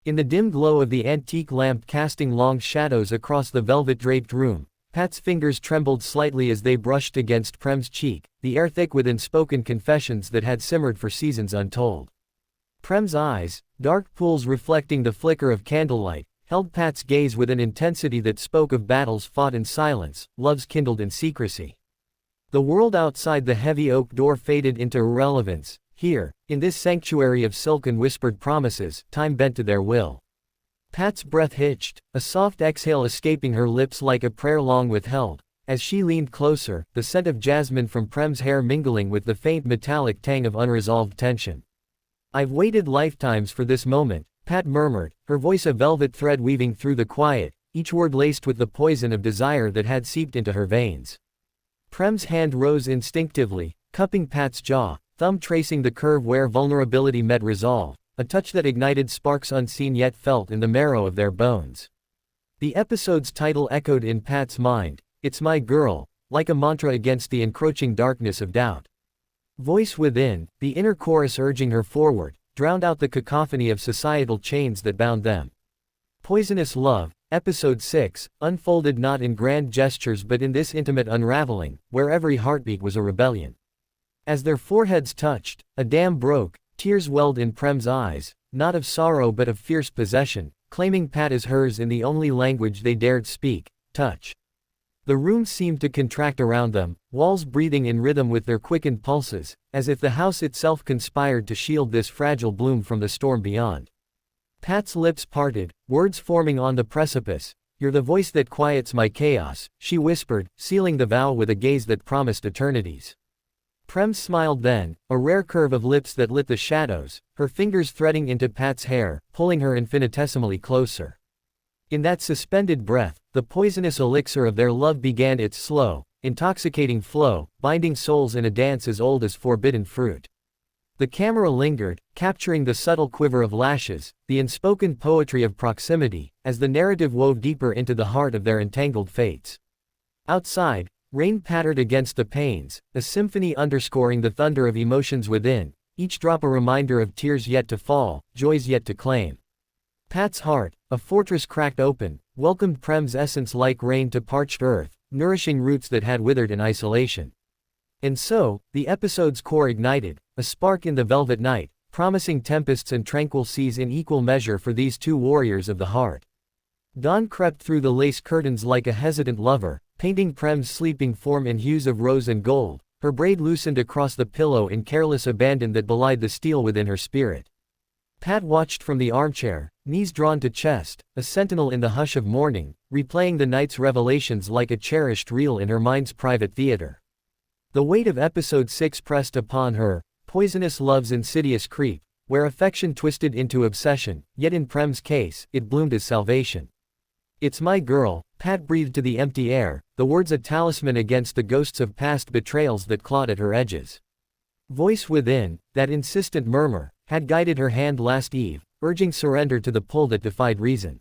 In the dim glow of the antique lamp casting long shadows across the velvet-draped room, Pat's fingers trembled slightly as they brushed against Prem's cheek, the air thick with unspoken confessions that had simmered for seasons untold. Prem's eyes, dark pools reflecting the flicker of candlelight, held Pat's gaze with an intensity that spoke of battles fought in silence, loves kindled in secrecy. The world outside the heavy oak door faded into irrelevance. Here, in this sanctuary of silken whispered promises, time bent to their will. Pat's breath hitched, a soft exhale escaping her lips like a prayer long withheld. As she leaned closer, the scent of jasmine from Prem's hair mingling with the faint metallic tang of unresolved tension. "I've waited lifetimes for this moment," Pat murmured, her voice a velvet thread weaving through the quiet, each word laced with the poison of desire that had seeped into her veins. Prem's hand rose instinctively, cupping Pat's jaw, thumb tracing the curve where vulnerability met resolve, a touch that ignited sparks unseen yet felt in the marrow of their bones. The episode's title echoed in Pat's mind, "It's my girl," like a mantra against the encroaching darkness of doubt. Voice within, the inner chorus urging her forward, drowned out the cacophony of societal chains that bound them. Poisonous Love, Episode 6, unfolded not in grand gestures but in this intimate unraveling, where every heartbeat was a rebellion. As their foreheads touched, a dam broke, tears welled in Prem's eyes, not of sorrow but of fierce possession, claiming Pat as hers in the only language they dared speak, touch. The room seemed to contract around them, walls breathing in rhythm with their quickened pulses, as if the house itself conspired to shield this fragile bloom from the storm beyond. Pat's lips parted, words forming on the precipice. "You're the voice that quiets my chaos," she whispered, sealing the vow with a gaze that promised eternities. Prem smiled then, a rare curve of lips that lit the shadows, her fingers threading into Pat's hair, pulling her infinitesimally closer. In that suspended breath, the poisonous elixir of their love began its slow, intoxicating flow, binding souls in a dance as old as forbidden fruit. The camera lingered, capturing the subtle quiver of lashes, the unspoken poetry of proximity, as the narrative wove deeper into the heart of their entangled fates. Outside, rain pattered against the panes, a symphony underscoring the thunder of emotions within, each drop a reminder of tears yet to fall, joys yet to claim. Pat's heart, a fortress cracked open, welcomed Prem's essence like rain to parched earth, nourishing roots that had withered in isolation. And so, the episode's core ignited, a spark in the velvet night, promising tempests and tranquil seas in equal measure for these two warriors of the heart. Dawn crept through the lace curtains like a hesitant lover, painting Prem's sleeping form in hues of rose and gold, her braid loosened across the pillow in careless abandon that belied the steel within her spirit. Pat watched from the armchair, knees drawn to chest, a sentinel in the hush of morning, replaying the night's revelations like a cherished reel in her mind's private theater. The weight of Episode 6 pressed upon her, poisonous love's insidious creep, where affection twisted into obsession, yet in Prem's case, it bloomed as salvation. "It's my girl," Pat breathed to the empty air, the words a talisman against the ghosts of past betrayals that clawed at her edges. Voice within, that insistent murmur, had guided her hand last eve, urging surrender to the pull that defied reason.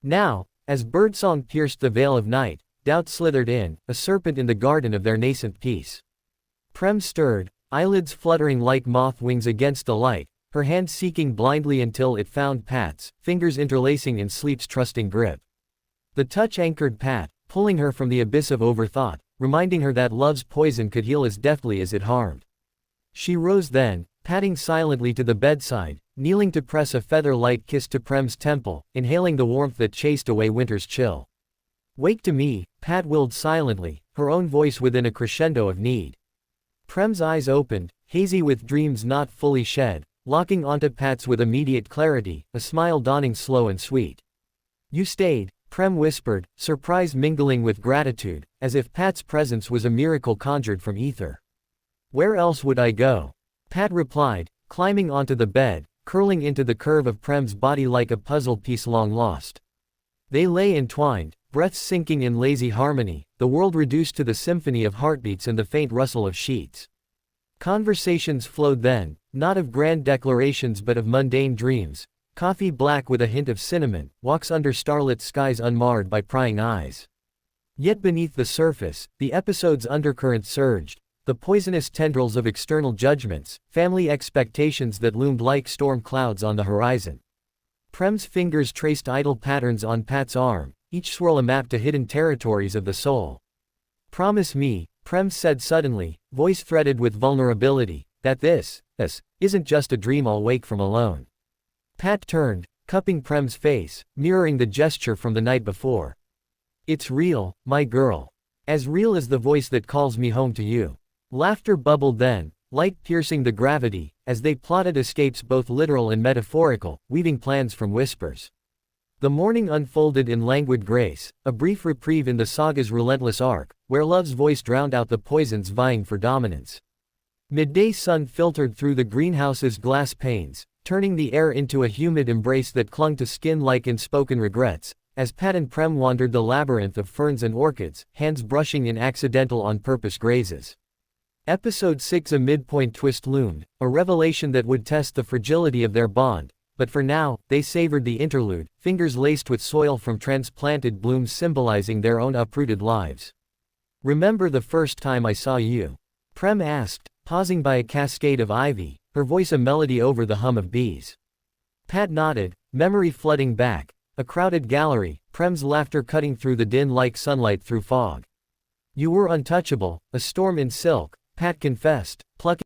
Now, as birdsong pierced the veil of night, doubt slithered in, a serpent in the garden of their nascent peace. Prem stirred, eyelids fluttering like moth wings against the light, her hand seeking blindly until it found Pat's, fingers interlacing in sleep's trusting grip. The touch anchored Pat, pulling her from the abyss of overthought, reminding her that love's poison could heal as deftly as it harmed. She rose then, padding silently to the bedside, kneeling to press a feather-light kiss to Prem's temple, inhaling the warmth that chased away winter's chill. "Wake to me," Pat willed silently, her own voice within a crescendo of need. Prem's eyes opened, hazy with dreams not fully shed, locking onto Pat's with immediate clarity, a smile dawning slow and sweet. "You stayed," Prem whispered, surprise mingling with gratitude, as if Pat's presence was a miracle conjured from ether. "Where else would I go?" Pat replied, climbing onto the bed, curling into the curve of Prem's body like a puzzle piece long lost. They lay entwined, breaths sinking in lazy harmony, the world reduced to the symphony of heartbeats and the faint rustle of sheets. Conversations flowed then, not of grand declarations but of mundane dreams. Coffee black with a hint of cinnamon, walks under starlit skies unmarred by prying eyes. Yet beneath the surface, the episode's undercurrent surged, the poisonous tendrils of external judgments, family expectations that loomed like storm clouds on the horizon. Prem's fingers traced idle patterns on Pat's arm, each swirl a map to hidden territories of the soul. Promise me, Prem said suddenly, voice threaded with vulnerability, that this isn't just a dream I'll wake from alone. Pat turned, cupping Prem's face, mirroring the gesture from the night before. It's real, my girl. As real as the voice that calls me home to you. Laughter bubbled then, light piercing the gravity, as they plotted escapes both literal and metaphorical, weaving plans from whispers. The morning unfolded in languid grace, a brief reprieve in the saga's relentless arc, where love's voice drowned out the poisons vying for dominance. Midday sun filtered through the greenhouse's glass panes, turning the air into a humid embrace that clung to skin like unspoken regrets, as Pat and Prem wandered the labyrinth of ferns and orchids, hands brushing in accidental on-purpose grazes. Episode 6. A midpoint twist loomed, a revelation that would test the fragility of their bond, but for now, they savored the interlude, fingers laced with soil from transplanted blooms symbolizing their own uprooted lives. Remember the first time I saw you? Prem asked, pausing by a cascade of ivy, her voice a melody over the hum of bees. Pat nodded, memory flooding back, a crowded gallery, Prem's laughter cutting through the din like sunlight through fog. You were untouchable, a storm in silk, Pat confessed, plucking